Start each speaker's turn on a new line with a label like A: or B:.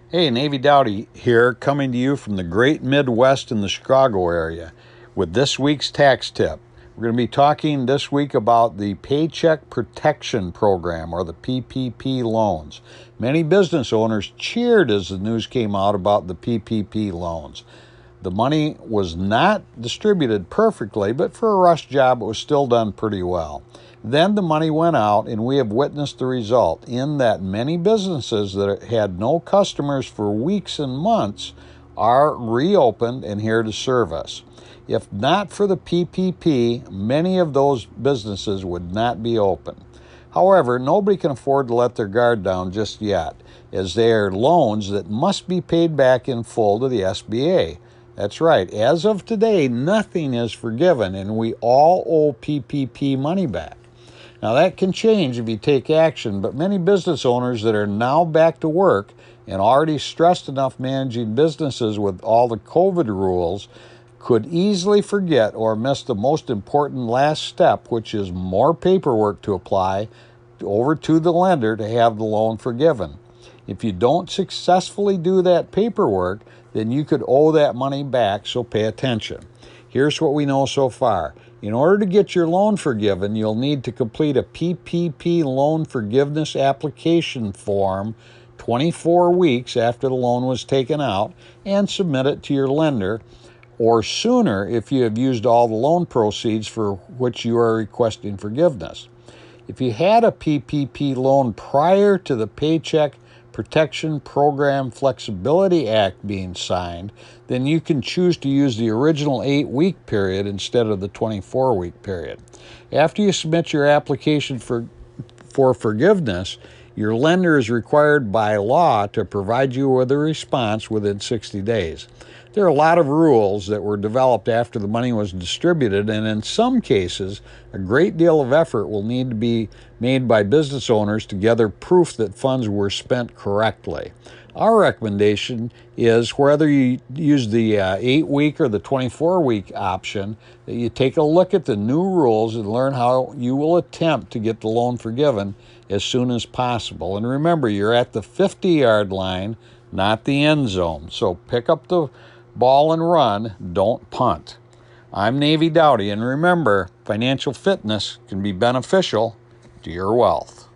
A: Hey, Navy Dowdy here, coming to you from the great Midwest in the Chicago area with this week's tax tip. We're going to be talking this week about the Paycheck Protection Program, or the PPP loans. Many business owners cheered as the news came out about the PPP loans. The money was not distributed perfectly, but for a rush job, it was still done pretty well. Then the money went out, and we have witnessed the result in that many businesses that had no customers for weeks and months are reopened and here to serve us. If not for the PPP, many of those businesses would not be open. However, nobody can afford to let their guard down just yet, as they are loans that must be paid back in full to the SBA. That's right. As of today, nothing is forgiven, and we all owe PPP money back. Now, that can change if you take action, but many business owners that are now back to work and already stressed enough managing businesses with all the COVID rules could easily forget or miss the most important last step, which is more paperwork to apply over to the lender to have the loan forgiven. If you don't successfully do that paperwork, then you could owe that money back, so pay attention. Here's what we know so far. In order to get your loan forgiven, you'll need to complete a PPP loan forgiveness application form 24 weeks after the loan was taken out and submit it to your lender, or sooner if you have used all the loan proceeds for which you are requesting forgiveness. If you had a PPP loan prior to the Paycheck Protection Program Flexibility Act being signed, then you can choose to use the original 8-week period instead of the 24-week period. After you submit your application for forgiveness, your lender is required by law to provide you with a response within 60 days. There are a lot of rules that were developed after the money was distributed, and in some cases, a great deal of effort will need to be made by business owners to gather proof that funds were spent correctly. Our recommendation is, whether you use the 8-week or the 24-week option, that you take a look at the new rules and learn how you will attempt to get the loan forgiven as soon as possible. And remember, you're at the 50-yard line, not the end zone. So pick up the ball and run, don't punt. I'm Navy Dowdy, and remember, financial fitness can be beneficial to your wealth.